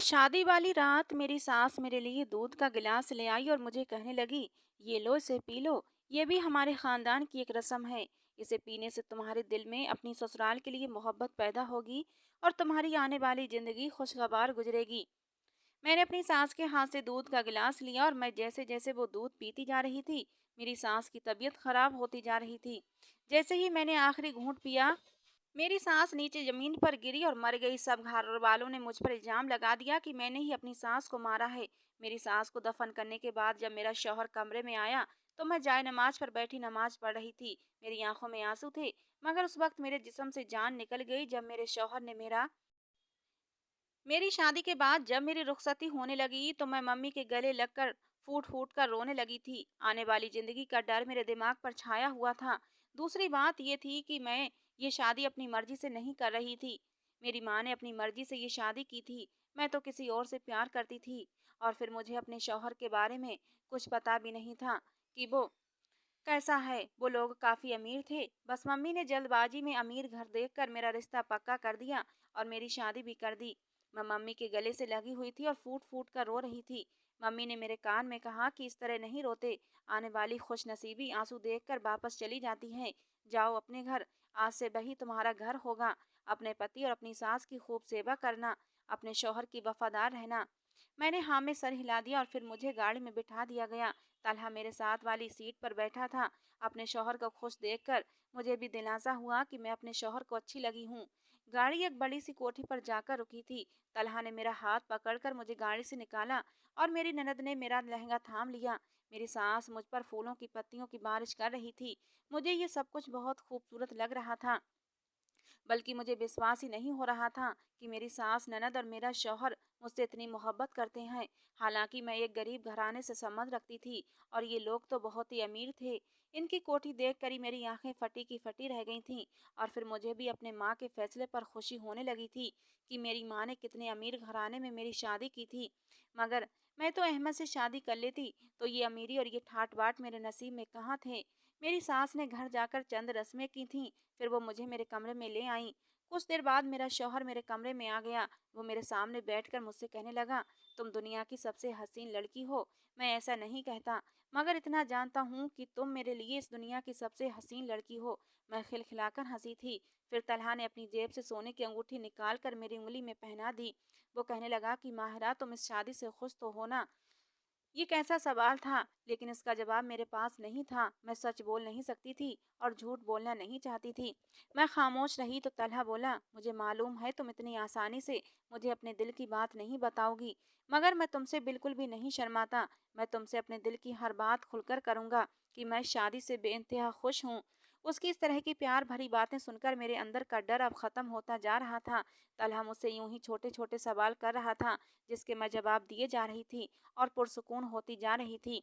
शादी वाली रात मेरी सास मेरे लिए दूध का गिलास ले आई और मुझे कहने लगी, ये लो इसे पी लो। ये भी हमारे खानदान की एक रस्म है। इसे पीने से तुम्हारे दिल में अपनी ससुराल के लिए मोहब्बत पैदा होगी और तुम्हारी आने वाली जिंदगी खुशगवार गुजरेगी। मैंने अपनी सास के हाथ से दूध का गिलास लिया और मैं जैसे जैसे वो दूध पीती जा रही थी, मेरी सास की तबीयत खराब होती जा रही थी। जैसे ही मैंने आखिरी घूंट पिया, मेरी सास नीचे जमीन पर गिरी और मर गई। सब घर वालों ने मुझ पर इल्जाम लगा दिया कि मैंने ही अपनी सास को मारा है। मेरी सास को दफन करने के बाद जब मेरा शौहर कमरे में आया तो मैं जाए नमाज पर बैठी नमाज पढ़ रही थी। मेरी आंखों में आंसू थे, मगर उस वक्त मेरे जिस्म से जान निकल गई जब मेरे शौहर ने मेरी शादी के बाद जब मेरी रुखसती होने लगी तो मैं मम्मी के गले लगकर फूट फूट कर रोने लगी थी। आने वाली जिंदगी का डर मेरे दिमाग पर छाया हुआ था। दूसरी बात ये थी कि मैं ये शादी अपनी मर्जी से नहीं कर रही थी। मेरी माँ ने अपनी मर्जी से ये शादी की थी। मैं तो किसी और से प्यार करती थी। और फिर मुझे अपने शौहर के बारे में कुछ पता भी नहीं था कि वो कैसा है। वो लोग काफ़ी अमीर थे। बस मम्मी ने जल्दबाजी में अमीर घर देखकर मेरा रिश्ता पक्का कर दिया और मेरी शादी भी कर दी। मैं मम्मी के गले से लगी हुई थी और फूट फूट कर रो रही थी। मम्मी ने मेरे कान में कहा कि इस तरह नहीं रोते। आने वाली खुशनसीबी आंसू देखकर वापस चली जाती है। जाओ अपने घर। आज से वही तुम्हारा घर होगा। अपने पति और अपनी सास की खूब सेवा करना। अपने शौहर की वफादार रहना। मैंने हाँ में सर हिला दिया और फिर मुझे गाड़ी में बिठा दिया गया। तलहा मेरे साथ वाली सीट पर बैठा था। अपने शौहर को खुश देखकर मुझे भी दिलासा हुआ कि मैं अपने शौहर को अच्छी लगी हूँ। गाड़ी एक बड़ी सी कोठी पर जाकर रुकी थी। तलहा ने मेरा हाथ पकड़कर मुझे गाड़ी से निकाला और मेरी ननद ने मेरा लहंगा थाम लिया। मेरी सास मुझ पर फूलों की पत्तियों की बारिश कर रही थी। मुझे ये सब कुछ बहुत खूबसूरत लग रहा था, बल्कि मुझे विश्वास ही नहीं हो रहा था कि मेरी सास, ननद और मेरा शौहर मुझसे इतनी मोहब्बत करते हैं। हालांकि मैं एक गरीब घराने से संबंध रखती थी और ये लोग तो बहुत ही अमीर थे। इनकी कोठी देखकर ही मेरी आंखें फटी की फटी रह गई थीं। और फिर मुझे भी अपने माँ के फैसले पर खुशी होने लगी थी कि मेरी माँ ने कितने अमीर घराने में मेरी शादी की थी। मगर मैं तो अहमद से शादी कर लेती तो ये अमीरी और ये ठाट बाट मेरे नसीब में कहाँ थे। मेरी सास ने घर जाकर चंद रस्में की थीं। फिर वो मुझे मेरे कमरे में ले आई। कुछ देर बाद मेरा शौहर मेरे कमरे में आ गया। वो मेरे सामने बैठकर मुझसे कहने लगा, तुम दुनिया की सबसे हसीन लड़की हो। मैं ऐसा नहीं कहता, मगर इतना जानता हूँ कि तुम मेरे लिए इस दुनिया की सबसे हसीन लड़की हो। मैं खिलखिलाकर हंसी थी। फिर तलहा ने अपनी जेब से सोने की अंगूठी निकाल कर मेरी उंगली में पहना दी। वो कहने लगा कि माहिरा, तुम इस शादी से खुश तो हो ना। ये कैसा सवाल था, लेकिन इसका जवाब मेरे पास नहीं था। मैं सच बोल नहीं सकती थी और झूठ बोलना नहीं चाहती थी। मैं खामोश रही तो तलहा बोला, मुझे मालूम है तुम इतनी आसानी से मुझे अपने दिल की बात नहीं बताओगी, मगर मैं तुमसे बिल्कुल भी नहीं शर्माता। मैं तुमसे अपने दिल की हर बात खुलकर करूंगा कि मैं शादी से बेइंतहा खुश हूँ। उसकी इस तरह की प्यार भरी बातें सुनकर मेरे अंदर का डर अब खत्म होता जा रहा था। तलहा मुझसे यूं ही छोटे छोटे सवाल कर रहा था, जिसके मैं जवाब दिए जा रही थी और पुरसुकून होती जा रही थी।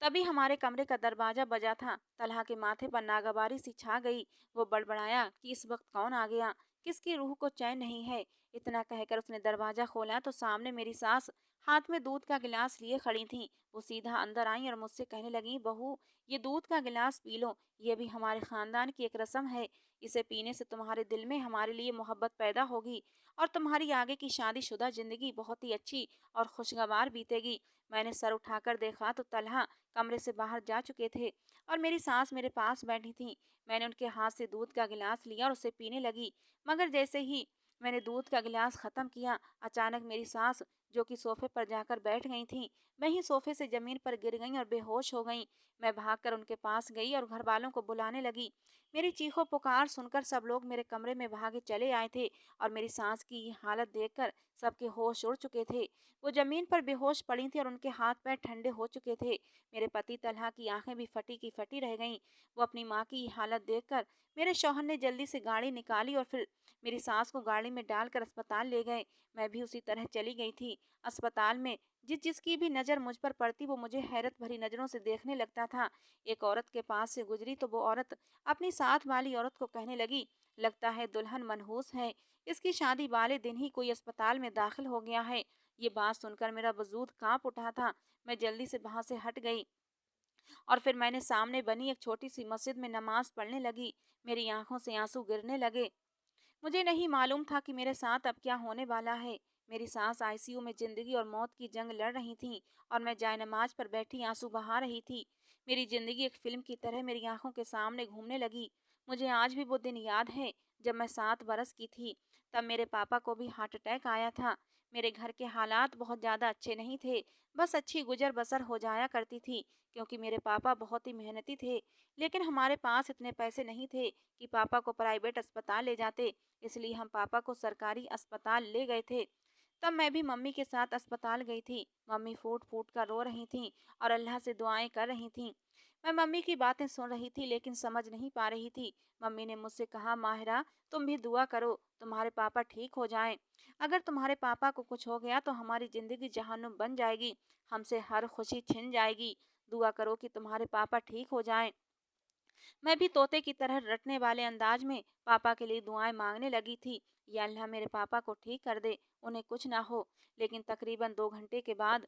तभी हमारे कमरे का दरवाजा बजा था। तलहा के माथे पर नागवारी सी छा गई। वो बड़बड़ाया कि इस वक्त कौन आ गया, किसकी रूह को चैन नहीं है। इतना कहकर उसने दरवाजा खोला तो सामने मेरी सास हाथ में दूध का गिलास लिए खड़ी थी। वो सीधा अंदर आई और मुझसे कहने लगी, बहू, ये दूध का गिलास पी लो। ये भी हमारे खानदान की एक रस्म है। इसे पीने से तुम्हारे दिल में हमारे लिए मोहब्बत पैदा होगी और तुम्हारी आगे की शादीशुदा जिंदगी बहुत ही अच्छी और खुशगवार बीतेगी। मैंने सर उठाकर देखा तो तलहा कमरे से बाहर जा चुके थे और मेरी सास मेरे पास बैठी थी। मैंने उनके हाथ से दूध का गिलास लिया और उसे पीने लगी। मगर जैसे ही मैंने दूध का गिलास खत्म किया, अचानक मेरी सास, जो कि सोफे पर जाकर बैठ गई थी, वहीं सोफे से जमीन पर गिर गईं और बेहोश हो गईं। मैं भागकर उनके पास गई और घर वालों को बुलाने लगी। मेरी चीखों पुकार सुनकर सब लोग मेरे कमरे में भागे चले आए थे और मेरी सास की ये हालत देखकर सबके होश उड़ चुके थे। वो जमीन पर बेहोश पड़ी थी और उनके हाथ पैर ठंडे हो चुके थे। मेरे पति तलहा की आंखें भी फटी की फटी रह गईं। वो अपनी माँ की हालत देखकर मेरे शौहर ने जल्दी से गाड़ी निकाली और फिर मेरी सास को गाड़ी में डालकर अस्पताल ले गए। मैं भी उसी तरह चली गई थी। अस्पताल में जिसकी भी नज़र मुझ पर पड़ती वो मुझे हैरत भरी नज़रों से देखने लगता था। एक औरत के पास से गुजरी तो वो औरत अपनी साथ वाली औरत को कहने लगी, लगता है दुल्हन मनहूस है। इसकी शादी वाले दिन ही कोई अस्पताल में दाखिल हो गया है। ये बात सुनकर मेरा वजूद कांप उठा था। मैं जल्दी से वहां से हट गई और फिर मैंने सामने बनी एक छोटी सी मस्जिद में नमाज पढ़ने लगी। मेरी आंखों से आंसू गिरने लगे। मुझे नहीं मालूम था कि मेरे साथ अब क्या होने वाला है। मेरी सास आईसीयू में जिंदगी और मौत की जंग लड़ रही थी और मैं जायनमाज पर बैठी आंसू बहा रही थी। मेरी जिंदगी एक फिल्म की तरह मेरी आंखों के सामने घूमने लगी। मुझे आज भी वो दिन याद है जब मैं 7 बरस की थी। तब मेरे पापा को भी हार्ट अटैक आया था। मेरे घर के हालात बहुत ज़्यादा अच्छे नहीं थे, बस अच्छी गुजर बसर हो जाया करती थी, क्योंकि मेरे पापा बहुत ही मेहनती थे। लेकिन हमारे पास इतने पैसे नहीं थे कि पापा को प्राइवेट अस्पताल ले जाते, इसलिए हम पापा को सरकारी अस्पताल ले गए थे। तब मैं भी मम्मी के साथ अस्पताल गई थी। मम्मी फूट फूट कर रो रही थीं और अल्लाह से दुआएं कर रही थीं। मैं मम्मी की बातें सुन रही थी लेकिन समझ नहीं पा रही थी। मम्मी ने मुझसे कहा, माहिरा तुम भी दुआ करो तुम्हारे पापा ठीक हो जाएं। अगर तुम्हारे पापा को कुछ हो गया तो हमारी ज़िंदगी जहन्नुम बन जाएगी, हमसे हर खुशी छिन जाएगी। दुआ करो कि तुम्हारे पापा ठीक हो जाएं। मैं भी तोते की तरह रटने वाले अंदाज में पापा के लिए दुआएं मांगने लगी थी। या अल्लाह मेरे पापा को ठीक कर दे, उन्हें कुछ ना हो। लेकिन तकरीबन 2 घंटे के बाद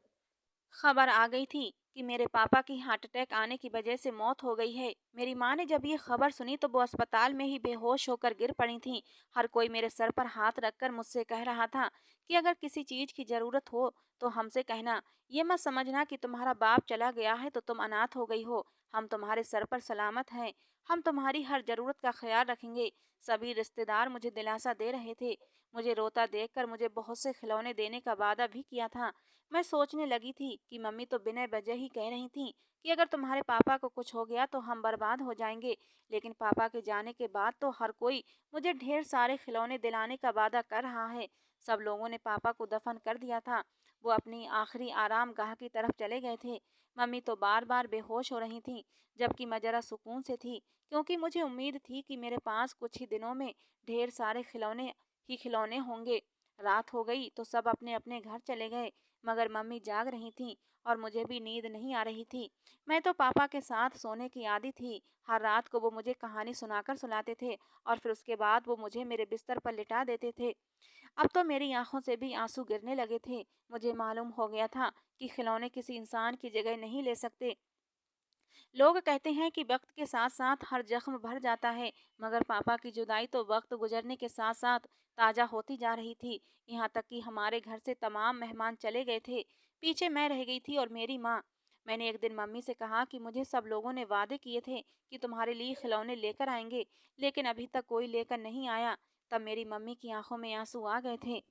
खबर आ गई थी कि मेरे पापा की हार्ट अटैक आने की वजह से मौत हो गई है। मेरी माँ ने जब ये खबर सुनी तो वो अस्पताल में ही बेहोश होकर गिर पड़ी थीं। हर कोई मेरे सर पर हाथ रखकर मुझसे कह रहा था कि अगर किसी चीज़ की ज़रूरत हो तो हमसे कहना। ये मत समझना कि तुम्हारा बाप चला गया है तो तुम अनाथ हो गई हो। हम तुम्हारे सर पर सलामत हैं। हम तुम्हारी हर ज़रूरत का ख्याल रखेंगे। सभी रिश्तेदार मुझे दिलासा दे रहे थे। मुझे रोता देखकर मुझे बहुत से खिलौने देने का वादा भी किया था। मैं सोचने लगी थी कि मम्मी तो बिना वजह ही कह रही थी कि अगर तुम्हारे पापा को कुछ हो गया तो हम बर्बाद हो जाएंगे। लेकिन पापा के जाने के बाद तो हर कोई मुझे ढेर सारे खिलौने दिलाने का वादा कर रहा है। सब लोगों ने पापा को दफन कर दिया था। वो अपनी आखिरी आराम गाह की तरफ चले गए थे। मम्मी तो बार बार बेहोश हो रही थी, जबकि मैं जरा सुकून से थी, क्योंकि मुझे उम्मीद थी कि मेरे पास कुछ ही दिनों में ढेर सारे खिलौने होंगे। रात हो गई तो सब अपने अपने घर चले गए, मगर मम्मी जाग रही थीं और मुझे भी नींद नहीं आ रही थी। मैं तो पापा के साथ सोने की आदी थी। हर रात को वो मुझे कहानी सुनाकर सुलाते थे और फिर उसके बाद वो मुझे मेरे बिस्तर पर लिटा देते थे। अब तो मेरी आंखों से भी आंसू गिरने लगे थे। मुझे मालूम हो गया था कि खिलौने किसी इंसान की जगह नहीं ले सकते। लोग कहते हैं कि वक्त के साथ साथ हर जख्म भर जाता है, मगर पापा की जुदाई तो वक्त गुजरने के साथ साथ ताज़ा होती जा रही थी। यहाँ तक कि हमारे घर से तमाम मेहमान चले गए थे। पीछे मैं रह गई थी और मेरी माँ। मैंने एक दिन मम्मी से कहा कि मुझे सब लोगों ने वादे किए थे कि तुम्हारे लिए खिलौने लेकर आएंगे, लेकिन अभी तक कोई लेकर नहीं आया। तब मेरी मम्मी की आंखों में आंसू आ गए थे।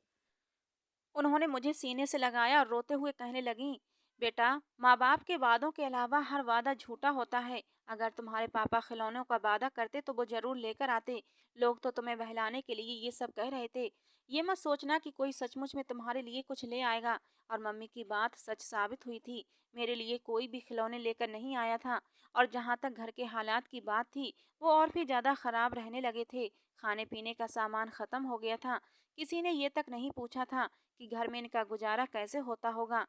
उन्होंने मुझे सीने से लगाया और रोते हुए कहने लगीं, बेटा, माँ बाप के वादों के अलावा हर वादा झूठा होता है। अगर तुम्हारे पापा खिलौनों का वादा करते तो वो जरूर लेकर आते। लोग तो तुम्हें बहलाने के लिए ये सब कह रहे थे। ये मत सोचना कि कोई सचमुच में तुम्हारे लिए कुछ ले आएगा। और मम्मी की बात सच साबित हुई थी। मेरे लिए कोई भी खिलौने लेकर नहीं आया था। और जहाँ तक घर के हालात की बात थी, वो और भी ज़्यादा ख़राब रहने लगे थे। खाने पीने का सामान ख़त्म हो गया था। किसी ने ये तक नहीं पूछा था कि घर में इनका गुजारा कैसे होता होगा।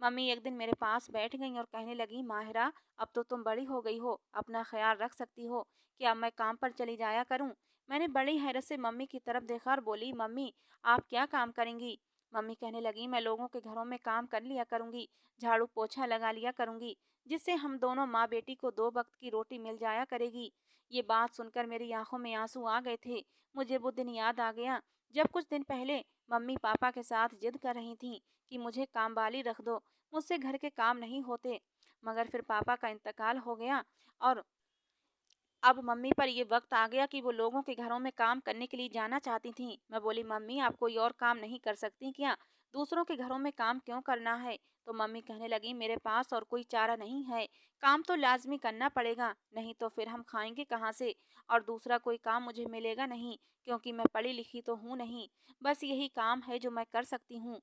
मम्मी एक दिन मेरे पास बैठ गईं और कहने लगी, माहिरा, अब तो तुम बड़ी हो गई हो, अपना ख्याल रख सकती हो। क्या मैं काम पर चली जाया करूं? मैंने बड़ी हैरत से मम्मी की तरफ देखा और बोली, मम्मी, आप क्या काम करेंगी? मम्मी कहने लगी, मैं लोगों के घरों में काम कर लिया करूंगी, झाड़ू पोछा लगा लिया करूंगी, जिससे हम दोनों माँ बेटी को 2 वक्त की रोटी मिल जाया करेगी। ये बात सुनकर मेरी आंखों में आंसू आ गए थे। मुझे वो दिन याद आ गया जब कुछ दिन पहले मम्मी पापा के साथ जिद कर रही थीं कि मुझे कामवाली रख दो, मुझसे घर के काम नहीं होते। मगर फिर पापा का इंतकाल हो गया और अब मम्मी पर ये वक्त आ गया कि वो लोगों के घरों में काम करने के लिए जाना चाहती थीं। मैं बोली, मम्मी, आप कोई और काम नहीं कर सकती क्या? दूसरों के घरों में काम क्यों करना है? तो मम्मी कहने लगी, मेरे पास और कोई चारा नहीं है। काम तो लाजमी करना पड़ेगा, नहीं तो फिर हम खाएंगे कहाँ से? और दूसरा कोई काम मुझे मिलेगा नहीं, क्योंकि मैं पढ़ी लिखी तो हूँ नहीं। बस यही काम है जो मैं कर सकती हूँ।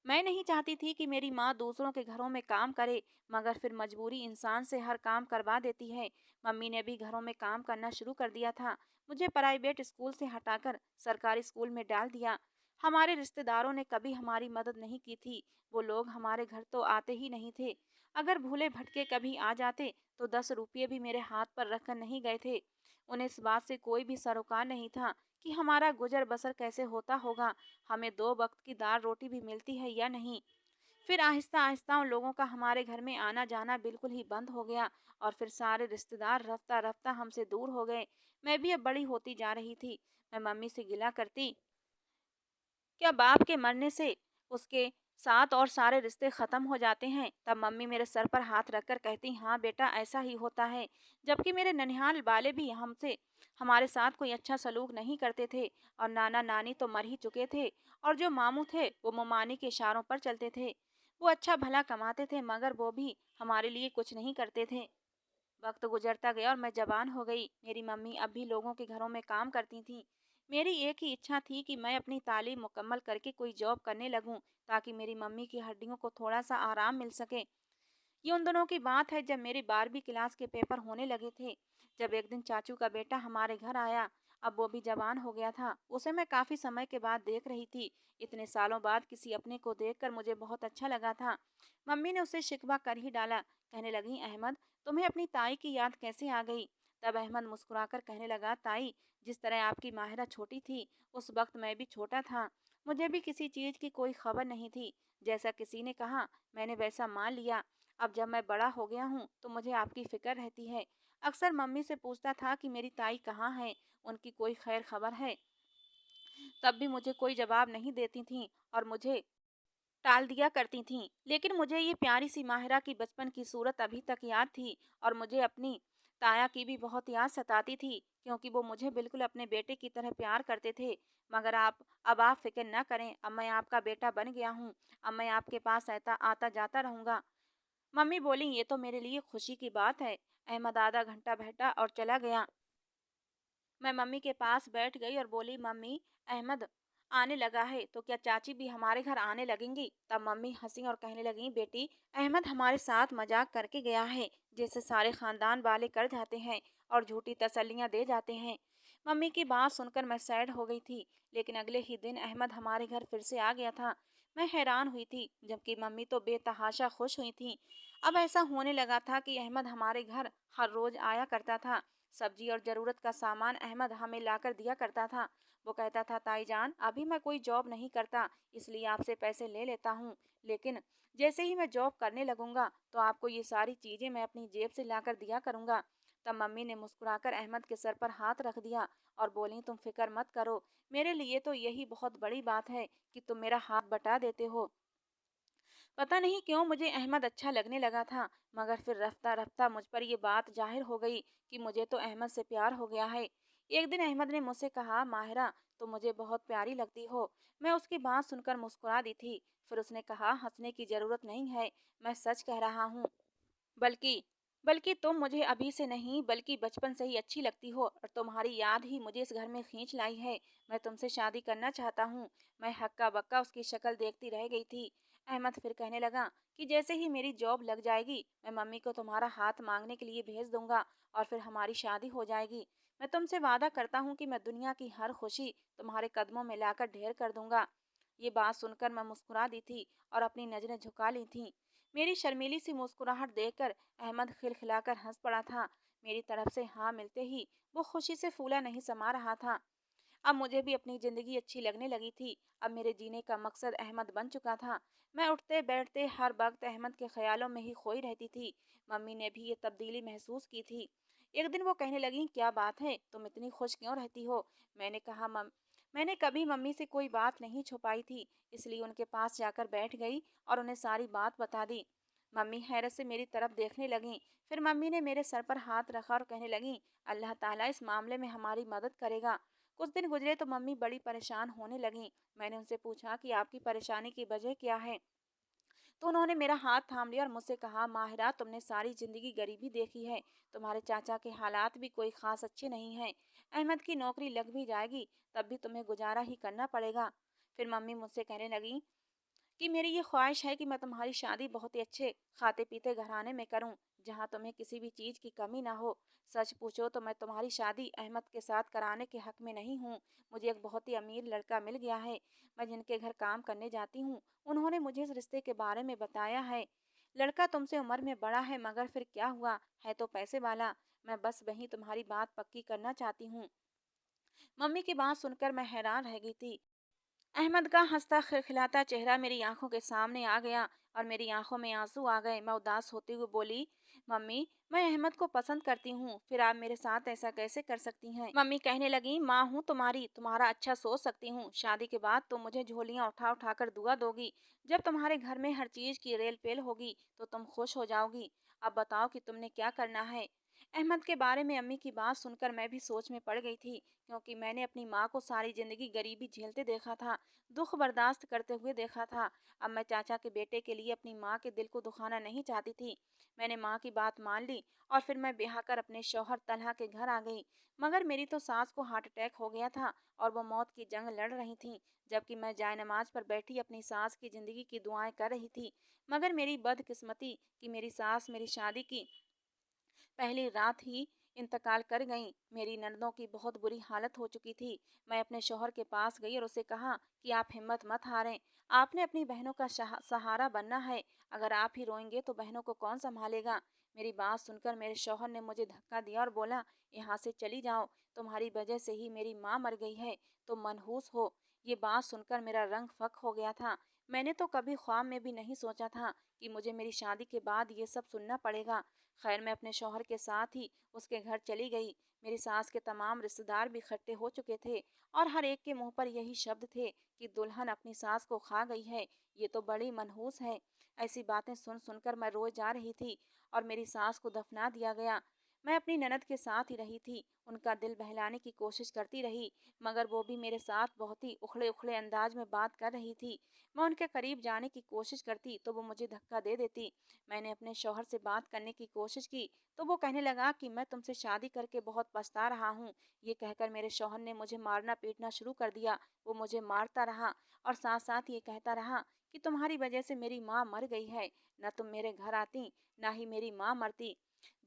मैं नहीं चाहती थी कि मेरी माँ दूसरों के घरों में काम करे, मगर फिर मजबूरी इंसान से हर काम करवा देती है। मम्मी ने भी घरों में काम करना शुरू कर दिया था। मुझे प्राइवेट स्कूल से हटाकर सरकारी स्कूल में डाल दिया। हमारे रिश्तेदारों ने कभी हमारी मदद नहीं की थी। वो लोग हमारे घर तो आते ही नहीं थे। अगर भूले भटके कभी आ जाते तो 10 रुपये भी मेरे हाथ पर रखकर नहीं गए थे। उन्हें इस बात से कोई भी सरोकार नहीं था कि हमारा गुजर बसर कैसे होता होगा, हमें 2 वक्त की दाल रोटी भी मिलती है या नहीं। फिर आहिस्ता आहिस्ता उन लोगों का हमारे घर में आना जाना बिल्कुल ही बंद हो गया और फिर सारे रिश्तेदार रफ्ता रफ्ता हमसे दूर हो गए। मैं भी अब बड़ी होती जा रही थी। मैं मम्मी से गिला करती क्या बाप के मरने से उसके साथ और सारे रिश्ते ख़त्म हो जाते हैं? तब मम्मी मेरे सर पर हाथ रखकर कहती, हाँ बेटा, ऐसा ही होता है। जबकि मेरे ननिहाल वाले भी हमसे हमारे साथ कोई अच्छा सलूक नहीं करते थे, और नाना नानी तो मर ही चुके थे, और जो मामू थे वो ममानी के इशारों पर चलते थे। वो अच्छा भला कमाते थे, मगर वो भी हमारे लिए कुछ नहीं करते थे। वक्त गुजरता गया और मैं जवान हो गई। मेरी मम्मी अब भी लोगों के घरों में काम करती थीं। मेरी एक ही इच्छा थी कि मैं अपनी तालीम मुकम्मल करके कोई जॉब करने लगूं, ताकि मेरी मम्मी की हड्डियों को थोड़ा सा आराम मिल सके। ये उन दिनों की बात है जब मेरी 12वीं क्लास के पेपर होने लगे थे। जब एक दिन चाचू का बेटा हमारे घर आया। अब वो भी जवान हो गया था। उसे मैं काफ़ी समय के बाद देख रही थी। इतने सालों बाद किसी अपने को देखकर मुझे बहुत अच्छा लगा था। मम्मी ने उसे शिकवा कर ही डाला। कहने लगी, अहमद, तुम्हें अपनी ताई की याद कैसे आ गई? तब अहमद मुस्कुराकर कहने लगा, ताई, जिस तरह आपकी माहिरा छोटी थी, उस वक्त मैं भी छोटा था। मुझे भी किसी चीज़ की कोई खबर नहीं थी। जैसा किसी ने कहा, मैंने वैसा मान लिया। अब जब मैं बड़ा हो गया हूँ तो मुझे आपकी फ़िक्र रहती है। अक्सर मम्मी से पूछता था कि मेरी ताई कहाँ है, उनकी कोई खैर खबर है। तब भी मुझे कोई जवाब नहीं देती थीं और मुझे टाल दिया करती थीं। लेकिन मुझे ये प्यारी सी माहिरा की बचपन की सूरत अभी तक याद थी, और मुझे अपनी ताया की भी बहुत याद सताती थी, क्योंकि वो मुझे बिल्कुल अपने बेटे की तरह प्यार करते थे। मगर अब आप फ़िक्र न करें, अब मैं आपका बेटा बन गया हूँ। अब मैं आपके पास आता आता जाता रहूँगा। मम्मी बोली, ये तो मेरे लिए खुशी की बात है। अहमद आधा घंटा बैठा और चला गया। मैं मम्मी के पास बैठ गई और बोली, मम्मी, अहमद आने लगा है, तो क्या चाची भी हमारे घर आने लगेंगी? तब मम्मी हंसी और कहने लगी, बेटी, अहमद हमारे साथ मजाक करके गया है, जैसे सारे खानदान वाले कर जाते हैं और झूठी तसल्लियां दे जाते हैं। मम्मी की बात सुनकर मैं सैड हो गई थी। लेकिन अगले ही दिन अहमद हमारे घर फिर से आ गया था। मैं हैरान हुई थी, जबकि मम्मी तो बेतहाशा खुश हुई थी। अब ऐसा होने लगा था कि अहमद हमारे घर हर रोज आया करता था। सब्जी और ज़रूरत का सामान अहमद हमें लाकर दिया करता था। वो कहता था, ताई जान, अभी मैं कोई जॉब नहीं करता, इसलिए आपसे पैसे ले लेता हूँ। लेकिन जैसे ही मैं जॉब करने लगूंगा तो आपको ये सारी चीज़ें मैं अपनी जेब से लाकर दिया करूँगा। तब मम्मी ने मुस्कुराकर अहमद के सर पर हाथ रख दिया और बोली, तुम फिक्र मत करो, मेरे लिए तो यही बहुत बड़ी बात है कि तुम मेरा हाथ बटा देते हो। पता नहीं क्यों मुझे अहमद अच्छा लगने लगा था, मगर फिर रफ्ता रफ्ता मुझ पर ये बात जाहिर हो गई कि मुझे तो अहमद से प्यार हो गया है। एक दिन अहमद ने मुझसे कहा, माहिरा, तुम मुझे बहुत प्यारी लगती हो। मैं उसकी बात सुनकर मुस्कुरा दी थी। फिर उसने कहा, हंसने की ज़रूरत नहीं है, मैं सच कह रहा हूँ। बल्कि बल्कि तुम मुझे अभी से नहीं, बल्कि बचपन से ही अच्छी लगती हो, और तुम्हारी याद ही मुझे इस घर में खींच लाई है। मैं तुमसे शादी करना चाहता हूँ। मैं हक्का बक्का उसकी शक्ल देखती रह गई थी। अहमद फिर कहने लगा कि जैसे ही मेरी जॉब लग जाएगी, मैं मम्मी को तुम्हारा हाथ मांगने के लिए भेज दूंगा, और फिर हमारी शादी हो जाएगी। मैं तुमसे वादा करता हूँ कि मैं दुनिया की हर खुशी तुम्हारे कदमों में लाकर ढेर कर दूंगा। ये बात सुनकर मैं मुस्कुरा दी थी और अपनी नजरें झुका ली थी। मेरी शर्मीली सी मुस्कुराहट देखकर अहमद खिलखिलाकर हंस पड़ा था। मेरी तरफ से हाँ मिलते ही वो खुशी से फूला नहीं समा रहा था। अब मुझे भी अपनी ज़िंदगी अच्छी लगने लगी थी। अब मेरे जीने का मकसद अहमद बन चुका था। मैं उठते बैठते हर वक्त अहमद के ख्यालों में ही खोई रहती थी। मम्मी ने भी ये तब्दीली महसूस की थी। एक दिन वो कहने लगी, क्या बात है, तुम इतनी खुश क्यों रहती हो? मैंने कहा, मैंने कभी मम्मी से कोई बात नहीं छुपाई थी, इसलिए उनके पास जाकर बैठ गई और उन्हें सारी बात बता दी। मम्मी हैरत से मेरी तरफ देखने लगीं। फिर मम्मी ने मेरे सर पर हाथ रखा और कहने लगीं, अल्लाह ताला इस मामले में हमारी मदद करेगा। कुछ दिन गुजरे तो मम्मी बड़ी परेशान होने लगीं। मैंने उनसे पूछा कि आपकी परेशानी की वजह क्या है? तो उन्होंने मेरा हाथ थाम लिया और मुझसे कहा, माहिरा, तुमने सारी ज़िंदगी गरीबी देखी है। तुम्हारे चाचा के हालात भी कोई ख़ास अच्छे नहीं हैं। अहमद की नौकरी लग भी जाएगी, तब भी तुम्हें गुजारा ही करना पड़ेगा। फिर मम्मी मुझसे कहने लगी कि मेरी ये ख्वाहिश है कि मैं तुम्हारी शादी बहुत ही अच्छे खाते पीते घराने में करूं, जहां तुम्हें किसी भी चीज़ की कमी ना हो। सच पूछो तो मैं तुम्हारी शादी अहमद के साथ कराने के हक में नहीं हूँ। मुझे एक बहुत ही अमीर लड़का मिल गया है। मैं जिनके घर काम करने जाती हूँ, उन्होंने मुझे इस रिश्ते के बारे में बताया है। लड़का तुमसे उम्र में बड़ा है, मगर फिर क्या हुआ, है तो पैसे वाला। मैं बस वही तुम्हारी बात पक्की करना चाहती हूँ। मम्मी की बात सुनकर मैं हैरान रह गई थी। अहमद का हंसता खिलखिलाता चेहरा मेरी आंखों के सामने आ गया और मेरी आंखों में आंसू आ गए। मैं उदास होते हुए बोली, मम्मी, मैं अहमद को पसंद करती हूँ, फिर आप मेरे साथ ऐसा कैसे कर सकती हैं? मम्मी कहने लगी, माँ हूँ तुम्हारी, तुम्हारा अच्छा सोच सकती हूँ। शादी के बाद तुम मुझे झोलियाँ उठा उठा कर दुआ दोगी। जब तुम्हारे घर में हर चीज की रेल पेल होगी तो तुम खुश हो जाओगी। अब बताओ कि तुमने क्या करना है। अहमद के बारे में अम्मी की बात सुनकर मैं भी सोच में पड़ गई थी, क्योंकि मैंने अपनी माँ को सारी जिंदगी गरीबी झेलते देखा था, दुख बर्दाश्त करते हुए देखा था। अब मैं चाचा के बेटे के लिए अपनी माँ के दिल को दुखाना नहीं चाहती थी। मैंने माँ की बात मान ली और फिर मैं ब्याह कर अपने शौहर तलहा के घर आ गई। मगर मेरी तो सास को हार्ट अटैक हो गया था और वो मौत की जंग लड़ रही थी, जबकि मैं जाय नमाज पर बैठी अपनी सास की जिंदगी की दुआएं कर रही थी। मगर मेरी बदकिस्मती कि मेरी सास मेरी शादी की पहली रात ही इंतकाल कर गईं। मेरी ननदों की बहुत बुरी हालत हो चुकी थी। मैं अपने शौहर के पास गई और उसे कहा कि आप हिम्मत मत हारें, आपने अपनी बहनों का सहारा बनना है। अगर आप ही रोएंगे तो बहनों को कौन संभालेगा। मेरी बात सुनकर मेरे शौहर ने मुझे धक्का दिया और बोला, यहाँ से चली जाओ, तुम्हारी वजह से ही मेरी माँ मर गई है, तुम मनहूस हो। ये बात सुनकर मेरा रंग फक हो गया था। मैंने तो कभी ख्वाब में भी नहीं सोचा था कि मुझे मेरी शादी के बाद ये सब सुनना पड़ेगा। खैर मैं अपने शौहर के साथ ही उसके घर चली गई। मेरी सास के तमाम रिश्तेदार भी इकट्ठे हो चुके थे और हर एक के मुंह पर यही शब्द थे कि दुल्हन अपनी सास को खा गई है, ये तो बड़ी मनहूस है। ऐसी बातें सुन सुनकर मैं रोए जा रही थी और मेरी सास को दफना दिया गया। मैं अपनी ननद के साथ ही रही थी, उनका दिल बहलाने की कोशिश करती रही, मगर वो भी मेरे साथ बहुत ही उखड़े उखड़े अंदाज में बात कर रही थी। मैं उनके करीब जाने की कोशिश करती तो वो मुझे धक्का दे देती। मैंने अपने शौहर से बात करने की कोशिश की तो वो कहने लगा कि मैं तुमसे शादी करके बहुत पछता रहा हूँ। ये कहकर मेरे शौहर ने मुझे मारना पीटना शुरू कर दिया। वो मुझे मारता रहा और साथ साथ ये कहता रहा कि तुम्हारी वजह से मेरी माँ मर गई है, न तुम मेरे घर आती ना ही मेरी माँ मरती।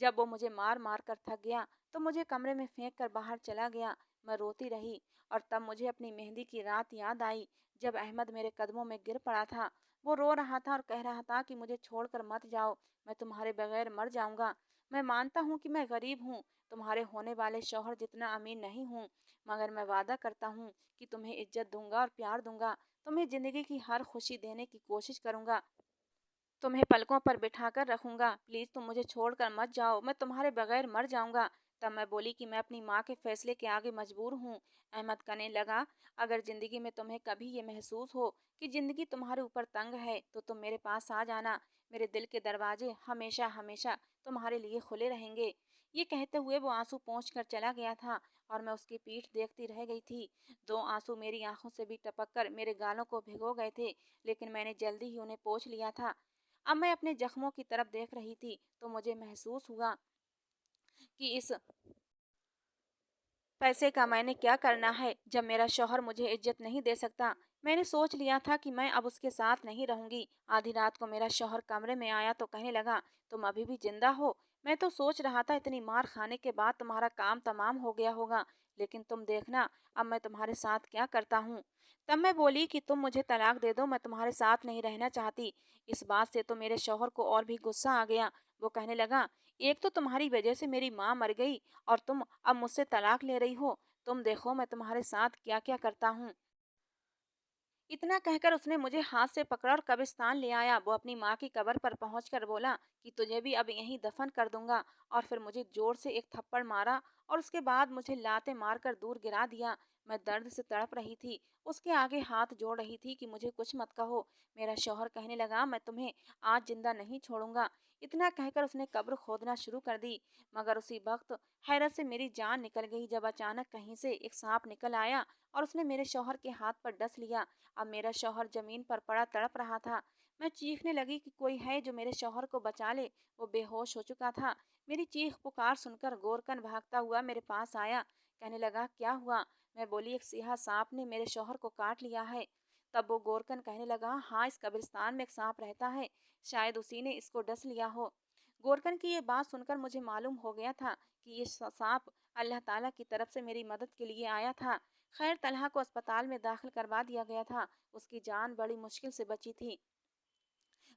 जब वो मुझे मार मार कर थक गया तो मुझे कमरे में फेंक कर बाहर चला गया। मैं रोती रही और तब मुझे अपनी मेहंदी की रात याद आई, जब अहमद मेरे कदमों में गिर पड़ा था। वो रो रहा था और कह रहा था कि मुझे छोड़कर मत जाओ, मैं तुम्हारे बगैर मर जाऊंगा। मैं मानता हूँ कि मैं गरीब हूँ, तुम्हारे होने वाले शौहर जितना अमीर नहीं हूँ, मगर मैं वादा करता हूँ कि तुम्हें इज्जत दूंगा और प्यार दूंगा, तुम्हें जिंदगी की हर खुशी देने की कोशिश करूंगा, तुम्हें पलकों पर बिठाकर रखूंगा। प्लीज तुम मुझे छोड़कर मत जाओ, मैं तुम्हारे बगैर मर जाऊंगा। तब मैं बोली कि मैं अपनी माँ के फैसले के आगे मजबूर हूँ। अहमद कहने लगा, अगर जिंदगी में तुम्हें कभी ये महसूस हो कि जिंदगी तुम्हारे ऊपर तंग है तो तुम मेरे पास आ जाना, मेरे दिल के दरवाजे हमेशा हमेशा तुम्हारे लिए खुले रहेंगे। ये कहते हुए वो आंसू पोंछ कर चला गया था और मैं उसकी पीठ देखती रह गई थी। दो आंसू मेरी आंखों से भी टपक कर मेरे गालों को भिगो गए थे, लेकिन मैंने जल्दी ही उन्हें पोंछ लिया था। अब मैं अपने जख्मों की तरफ देख रही थी तो मुझे महसूस हुआ कि इस पैसे का मैंने क्या करना है जब मेरा शौहर मुझे इज्जत नहीं दे सकता। मैंने सोच लिया था कि मैं अब उसके साथ नहीं रहूंगी। आधी रात को मेरा शौहर कमरे में आया तो कहने लगा, तुम अभी भी जिंदा हो? मैं तो सोच रहा था इतनी मार खाने के बाद तुम्हारा काम तमाम हो गया होगा, लेकिन तुम देखना अब मैं तुम्हारे साथ क्या करता हूँ। तब मैं बोली कि तुम मुझे तलाक दे दो, मैं तुम्हारे साथ नहीं रहना चाहती। इस बात से तो मेरे शौहर को और भी गुस्सा आ गया। वो कहने लगा, एक तो तुम्हारी वजह से मेरी माँ मर गई और तुम अब मुझसे तलाक ले रही हो। तुम देखो मैं तुम्हारे साथ क्या क्या करता हूँ। इतना कहकर उसने मुझे हाथ से पकड़ा और कब्रिस्तान ले आया। वो अपनी माँ की कब्र पर पहुंचकर बोला कि तुझे भी अब यहीं दफन कर दूंगा, और फिर मुझे जोर से एक थप्पड़ मारा और उसके बाद मुझे लाते मारकर दूर गिरा दिया। मैं दर्द से तड़प रही थी, उसके आगे हाथ जोड़ रही थी कि मुझे कुछ मत कहो। मेरा शौहर कहने लगा, मैं तुम्हें आज जिंदा नहीं छोड़ूंगा। इतना कहकर उसने कब्र खोदना शुरू कर दी। मगर उसी वक्त हैरत से मेरी जान निकल गई जब अचानक कहीं से एक सांप निकल आया और उसने मेरे शौहर के हाथ पर डस लिया। अब मेरा शौहर जमीन पर पड़ा तड़प रहा था। मैं चीखने लगी कि कोई है जो मेरे शौहर को बचा ले। वो बेहोश हो चुका था। मेरी चीख पुकार सुनकर गोरकन भागता हुआ मेरे पास आया। कहने लगा, क्या हुआ? मैं बोली, एक सियाह सांप ने मेरे शौहर को काट लिया है। तब वो गोरकन कहने लगा, हाँ, इस कब्रिस्तान में एक सांप रहता है, शायद उसी ने इसको डस लिया हो। गोरकन की ये बात सुनकर मुझे मालूम हो गया था कि ये सांप अल्लाह ताला की तरफ से मेरी मदद के लिए आया था। खैर तलहा को अस्पताल में दाखिल करवा दिया गया था। उसकी जान बड़ी मुश्किल से बची थी।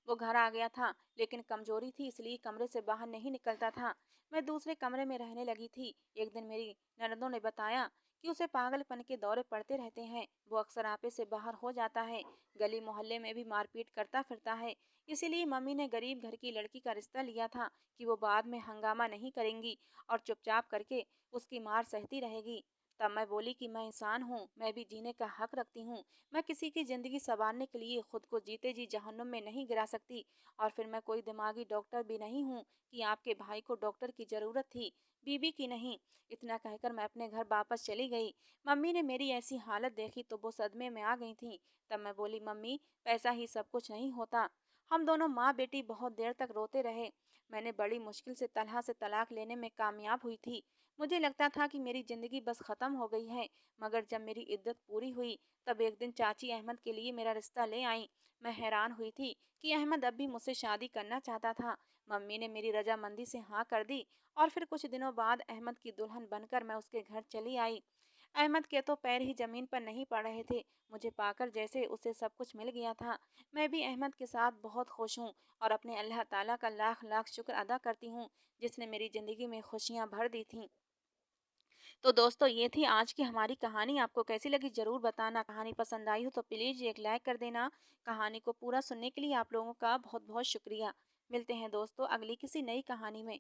वो घर आ गया था, लेकिन कमजोरी थी इसलिए कमरे से बाहर नहीं निकलता था। मैं दूसरे कमरे में रहने लगी थी। एक दिन मेरी ननदों ने बताया कि उसे पागलपन के दौरे पड़ते रहते हैं। वो अक्सर आपे से बाहर हो जाता है, गली मोहल्ले में भी मारपीट करता फिरता है। इसीलिए मम्मी ने गरीब घर की लड़की का रिश्ता लिया था कि वो बाद में हंगामा नहीं करेंगी और चुपचाप करके उसकी मार सहती रहेगी। तब मैं बोली कि मैं इंसान हूँ, मैं भी जीने का हक रखती हूँ। मैं किसी की ज़िंदगी संवारने के लिए खुद को जीते जी जहन्नुम में नहीं गिरा सकती। और फिर मैं कोई दिमागी डॉक्टर भी नहीं हूँ कि आपके भाई को डॉक्टर की ज़रूरत थी, बीबी की नहीं। इतना कहकर मैं अपने घर वापस चली गई। मम्मी ने मेरी ऐसी हालत देखी तो वो सदमे में आ गई थी। तब मैं बोली, मम्मी पैसा ही सब कुछ नहीं होता। हम दोनों माँ बेटी बहुत देर तक रोते रहे। मैंने बड़ी मुश्किल से तलहा से तलाक लेने में कामयाब हुई थी। मुझे लगता था कि मेरी ज़िंदगी बस ख़त्म हो गई है। मगर जब मेरी इद्दत पूरी हुई तब एक दिन चाची अहमद के लिए मेरा रिश्ता ले आई। मैं हैरान हुई थी कि अहमद अब भी मुझसे शादी करना चाहता था। मम्मी ने मेरी रजामंदी से हाँ कर दी और फिर कुछ दिनों बाद अहमद की दुल्हन बनकर मैं उसके घर चली आई। अहमद के तो पैर ही ज़मीन पर नहीं पड़ रहे थे। मुझे पाकर जैसे उसे सब कुछ मिल गया था। मैं भी अहमद के साथ बहुत खुश हूँ और अपने अल्लाह ताला का लाख लाख शुक्र अदा करती हूँ, जिसने मेरी ज़िंदगी में खुशियाँ भर दी थीं। तो दोस्तों, ये थी आज की हमारी कहानी। आपको कैसी लगी ज़रूर बताना। कहानी पसंद आई हो तो प्लीज़ एक लाइक कर देना। कहानी को पूरा सुनने के लिए आप लोगों का बहुत बहुत शुक्रिया। मिलते हैं दोस्तों अगली किसी नई कहानी में।